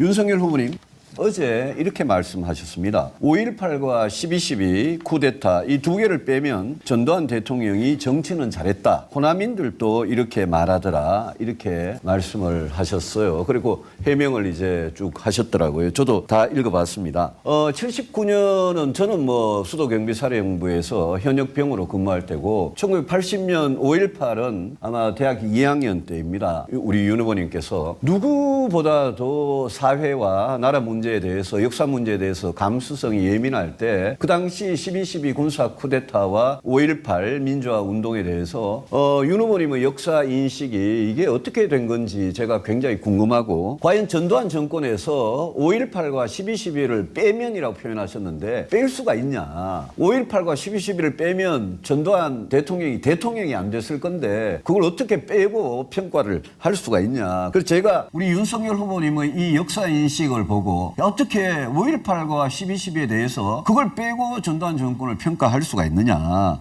윤석열 후보님 어제 이렇게 말씀하셨습니다. 5.18과 12.12 쿠데타 이 두 개를 빼면 전두환 대통령이 정치는 잘했다. 호남인들도 이렇게 말하더라. 이렇게 말씀을 하셨어요. 그리고 해명을 이제 쭉 하셨더라고요. 저도 다 읽어봤습니다. 79년은 저는 수도경비사령부에서 현역병으로 근무할 때고 1980년 5.18은 아마 대학 2학년 때입니다. 우리 윤 후보님께서 누구보다도 사회와 나라 문제에 대해서 역사 문제에 대해서 감수성이 예민할 때 그 당시 12.12 군사 쿠데타와 5.18 민주화 운동에 대해서 윤 후보님의 역사 인식이 이게 어떻게 된 건지 제가 굉장히 궁금하고 과연 전두환 정권에서 5.18과 12.12를 빼면이라고 표현하셨는데 뺄 수가 있냐. 5.18과 12.12를 빼면 전두환 대통령이 안 됐을 건데 그걸 어떻게 빼고 평가를 할 수가 있냐. 그래서 제가 우리 윤석열 후보님의 이 역사 인식을 보고 어떻게 5.18과 12.12에 대해서 그걸 빼고 전두환 정권을 평가할 수가 있느냐.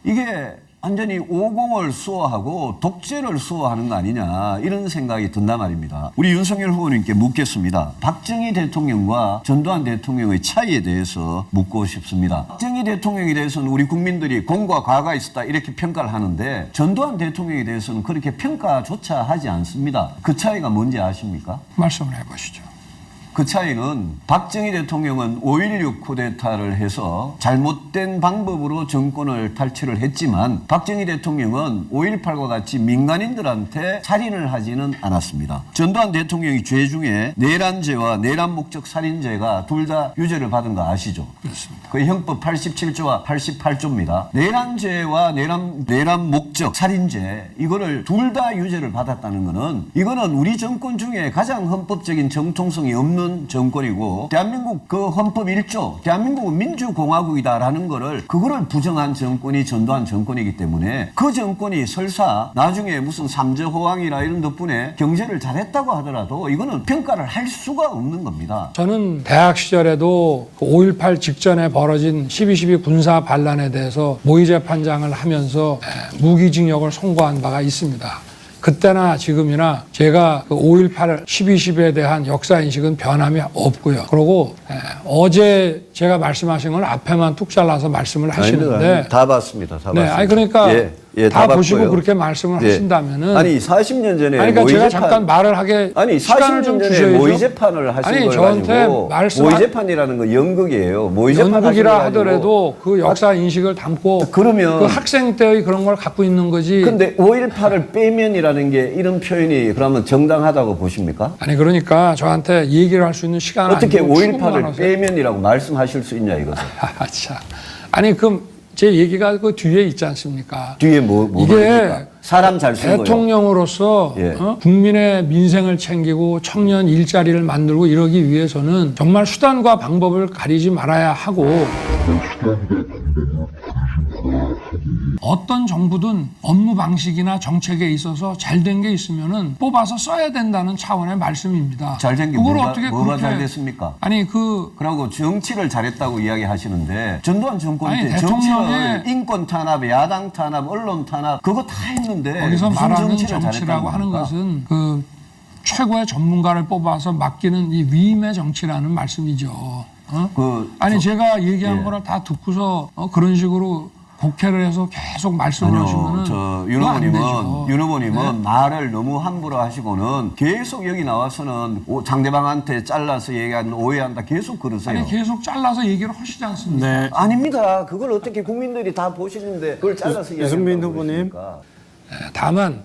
이게 완전히 오공을 수호하고 독재를 수호하는 거 아니냐 이런 생각이 든단 말입니다. 우리 윤석열 후보님께 묻겠습니다. 박정희 대통령과 전두환 대통령의 차이에 대해서 묻고 싶습니다. 박정희 대통령에 대해서는 우리 국민들이 공과 과가 있었다 이렇게 평가를 하는데 전두환 대통령에 대해서는 그렇게 평가조차 하지 않습니다. 그 차이가 뭔지 아십니까? 말씀을 해보시죠. 그 차이는 박정희 대통령은 5.16 쿠데타를 해서 잘못된 방법으로 정권을 탈취를 했지만 박정희 대통령은 5.18과 같이 민간인들한테 살인을 하지는 않았습니다. 전두환 대통령이 죄 중에 내란죄와 내란 목적 살인죄가 둘 다 유죄를 받은 거 아시죠? 그렇습니다. 그 형법 87조와 88조입니다. 내란죄와 내란 목적 살인죄 이거를 둘 다 유죄를 받았다는 거는 이거는 우리 정권 중에 가장 헌법적인 정통성이 없는 정권이고 대한민국 그 헌법 1조 대한민국은 민주공화국이다라는 그거를 부정한 정권이 전두환 정권이기 때문에 그 정권이 설사 나중에 무슨 삼재호황이나 이런 덕분에 경제를 잘했다고 하더라도 이거는 평가를 할 수가 없는 겁니다. 저는 대학 시절에도 5.18 직전에 벌어진 12.12 군사 반란에 대해서 모의재판장을 하면서 무기징역을 선고한 바가 있습니다. 그때나 지금이나 제가 5.18, 12.12에 대한 역사인식은 변함이 없고요. 그리고 어제 제가 말씀하신 건 앞에만 뚝 잘라서 말씀을 하시는데 다 봤습니다. 다 봤습니다. 아니 그러니까 다 보시고 봤고요. 그렇게 말씀을 하신다면은 아니 40년 전에 그러니까 제가 잠깐 말을 하게 시간을 좀 주셔야죠. 모의재판을 하신 걸 저한테 가지고 모의재판이라는 거 연극이에요. 연극이라 하더라도 그 역사 인식을 담고 그러면 그 학생 때의 그런 걸 갖고 있는 거지. 근데 5.18을 빼면이라는 게 이런 표현이 그러면 정당하다고 보십니까? 아니 그러니까 저한테 얘기를 할 수 있는 시간은 어떻게 5.18을 빼면이라고 말씀하실 수 있냐 이거죠. 참. 아니 그럼 제 얘기가 그 뒤에 있지 않습니까? 뒤에 뭐가 이게 사람 잘 쓴 거예요. 대통령으로서 국민의 민생을 챙기고 청년 일자리를 만들고 이러기 위해서는 정말 수단과 방법을 가리지 말아야 하고 어떤 정부든 업무 방식이나 정책에 있어서 잘된 게 있으면은 뽑아서 써야 된다는 차원의 말씀입니다. 잘된 게 뭐가 잘 됐습니까? 아니 그러고 정치를 잘했다고 이야기하시는데 전두환 정권 때 정치를 인권 탄압, 야당 탄압, 언론 탄압 그거 다 했는데 거기서 무슨 말하는 정치라고 하는 것은 그 최고의 전문가를 뽑아서 맡기는 이 위임의 정치라는 말씀이죠. 제가 얘기한 거를 다 듣고서 그런 식으로 곡해를 해서 계속 말씀을 하시면은 윤 후보님은 말을 너무 함부로 하시고는 계속 여기 나와서는 상대방한테 잘라서 얘기하는 오해한다 계속 그러세요. 아니 계속 잘라서 얘기를 하시지 않습니까? 네. 아닙니다. 그걸 어떻게 국민들이 다 보시는데 그걸 잘라서 유승민 후보님. 다만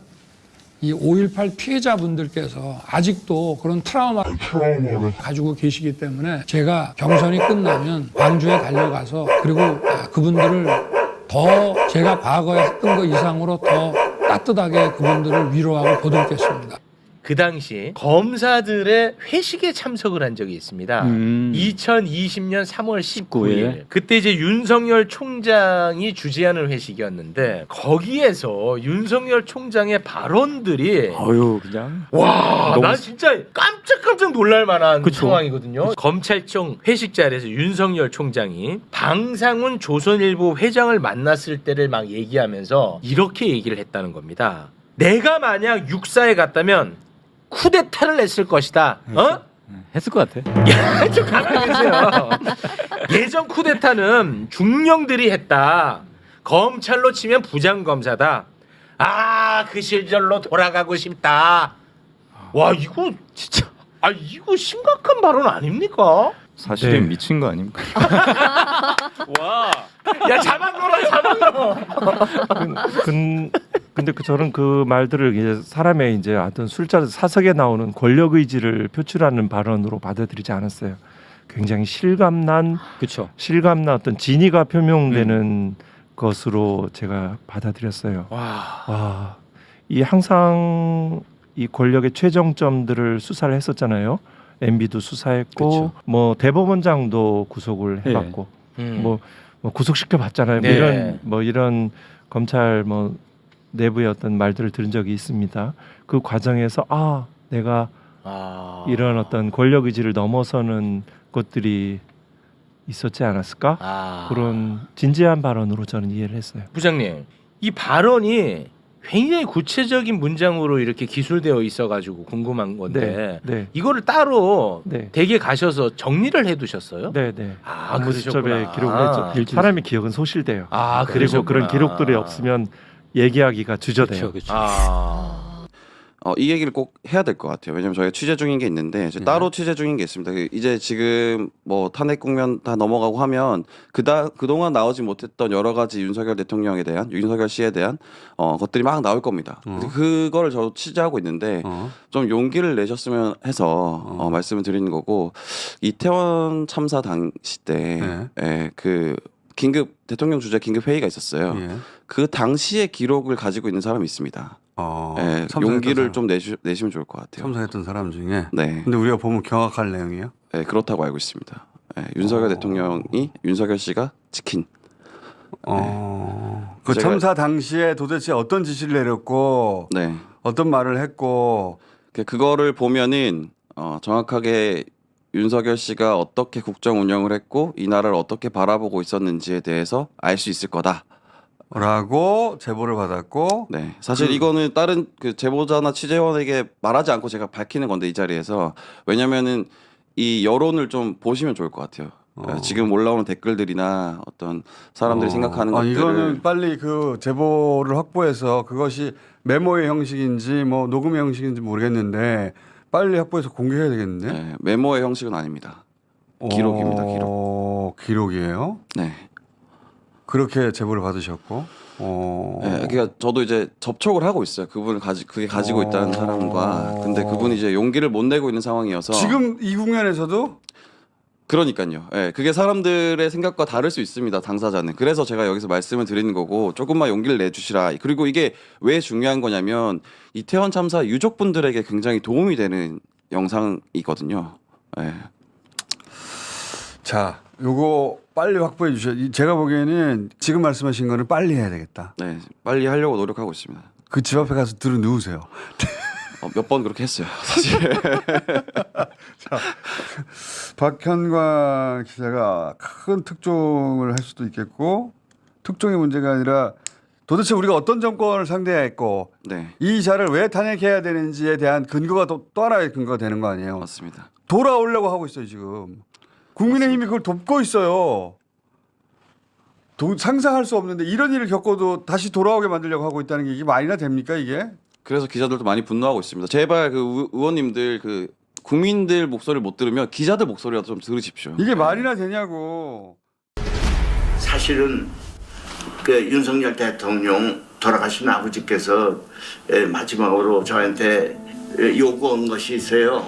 이 5.18 피해자분들께서 아직도 그런 트라우마를 가지고 계시기 때문에 제가 경선이 끝나면 광주에 달려가서 그리고 그분들을 더 제가 과거에 했던 것 이상으로 더 따뜻하게 그분들을 위로하고 보듬겠습니다. 그 당시 검사들의 회식에 참석을 한 적이 있습니다. 2020년 3월 19일. 그때 이제 윤석열 총장이 주재하는 회식이었는데 거기에서 윤석열 총장의 발언들이 그냥 와, 난 진짜 깜짝깜짝 놀랄 만한 상황이거든요. 검찰청 회식 자리에서 윤석열 총장이 방상훈 조선일보 회장을 만났을 때를 막 얘기하면서 이렇게 얘기를 했다는 겁니다. 내가 만약 육사에 갔다면 쿠데타를 했을 것이다. 했을 것 같아. 야, 좀 가만히 계세요. 예전 쿠데타는 중령들이 했다. 검찰로 치면 부장검사다. 아, 그 시절로 돌아가고 싶다. 와, 이거 진짜 이거 심각한 발언 아닙니까? 사실은 네. 미친 거 아닙니까? 와. 야, 자막 넣어라, 자막 넣어. 근데 저는 그 말들을 이제 사람의 이제 어떤 술자 사석에 나오는 권력 의지를 표출하는 발언으로 받아들이지 않았어요. 굉장히 실감난 그렇죠. 어떤 진위가 표명되는 것으로 제가 받아들였어요. 와. 이 항상 이 권력의 최정점들을 수사를 했었잖아요. MB도 수사했고 그쵸. 뭐 대법원장도 구속을 해봤고 뭐 구속시켜 봤잖아요. 네. 이런 검찰 내부의 어떤 말들을 들은 적이 있습니다. 그 과정에서 내가 이런 어떤 권력 의지를 넘어서는 것들이 있었지 않았을까? 그런 진지한 발언으로 저는 이해를 했어요. 부장님, 이 발언이 굉장히 구체적인 문장으로 이렇게 기술되어 있어가지고 궁금한 건데 네. 이거를 따로 네. 댁에 가셔서 정리를 해두셨어요? 네. 아, 업무 수첩에 그러셨구나. 기록을 했죠. 사람의 기억은 소실돼요. 아, 그리고 그러셨구나. 그런 기록들이 없으면 얘기하기가 주저돼요. 그렇죠. 이 얘기를 꼭 해야 될 것 같아요. 왜냐면 저희가 취재 중인 게 있는데 이제 따로 취재 중인 게 있습니다. 이제 지금 뭐 탄핵 국면 다 넘어가고 하면 그동안 나오지 못했던 여러 가지 윤석열 씨에 대한 것들이 막 나올 겁니다. 그거를 저 취재하고 있는데 좀 용기를 내셨으면 해서 말씀을 드리는 거고, 이태원 참사 당시 때 그 긴급 대통령 주재 긴급 회의가 있었어요. 그 당시의 기록을 가지고 있는 사람이 있습니다. 용기를 좀 내시면 좋을 것 같아요. 참석했던 사람 중에. 네. 근데 우리가 보면 경악할 내용이에요. 네, 그렇다고 알고 있습니다. 윤석열 대통령이 윤석열 씨가 지킨. 그 제가- 참사 당시에 도대체 어떤 지시를 내렸고 네. 어떤 말을 했고 그거를 보면은 정확하게 윤석열 씨가 어떻게 국정 운영을 했고 이 나라를 어떻게 바라보고 있었는지에 대해서 알 수 있을 거다. 라고 제보를 받았고. 네, 사실 이거는 다른 그 제보자나 취재원에게 말하지 않고 제가 밝히는 건데 이 자리에서, 왜냐면은 이 여론을 좀 보시면 좋을 것 같아요. 지금 올라오는 댓글들이나 어떤 사람들이 생각하는 것들을. 이거는 빨리 그 제보를 확보해서 그것이 메모의 형식인지 뭐 녹음의 형식인지 모르겠는데 빨리 확보해서 공개해야 되겠는데. 네, 메모의 형식은 아닙니다. 기록입니다, 기록. 기록이에요? 네. 그렇게 제보를 받으셨고. 네, 그러니까 저도 이제 접촉을 하고 있어요. 그분을 그게 가지고 있다는 사람과. 근데 그분이 이제 용기를 못 내고 있는 상황이어서. 지금 이 국면에서도? 그러니까요. 예, 그게 사람들의 생각과 다를 수 있습니다. 당사자는. 그래서 제가 여기서 말씀을 드리는 거고, 조금만 용기를 내주시라. 그리고 이게 왜 중요한 거냐면 이태원 참사 유족분들에게 굉장히 도움이 되는 영상이거든요. 예. 자, 요거 빨리 확보해 주셔. 제가 보기에는 지금 말씀하신 거는 빨리 해야 되겠다. 네, 빨리 하려고 노력하고 있습니다. 그 집 앞에 가서 들어 누우세요. 몇 번 그렇게 했어요, 사실. 박현광 기자가 큰 특종을 할 수도 있겠고, 특종의 문제가 아니라 도대체 우리가 어떤 정권을 상대했고 네, 이 자를 왜 탄핵해야 되는지에 대한 근거가 또 하나의 근거가 되는 거 아니에요. 맞습니다. 돌아오려고 하고 있어요 지금. 국민의힘이 그걸 돕고 있어요. 상상할 수 없는데 이런 일을 겪어도 다시 돌아오게 만들려고 하고 있다는 게 이게 말이나 됩니까 이게? 그래서 기자들도 많이 분노하고 있습니다. 제발 그 의원님들 그 국민들 목소리를 못 들으면 기자들 목소리라도 좀 들으십시오. 이게 말이나 되냐고. 사실은 그 윤석열 대통령 돌아가신 아버지께서 마지막으로 저한테 요구한 것이 있어요.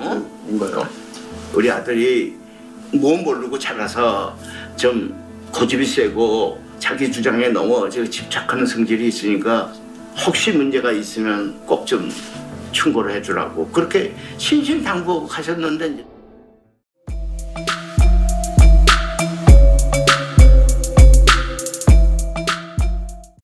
뭐요? 우리 아들이 뭐 모르고 작아서 좀 고집이 세고 자기 주장에 너무 집착하는 성질이 있으니까 혹시 문제가 있으면 꼭 좀 충고를 해주라고 그렇게 신신당부하셨는데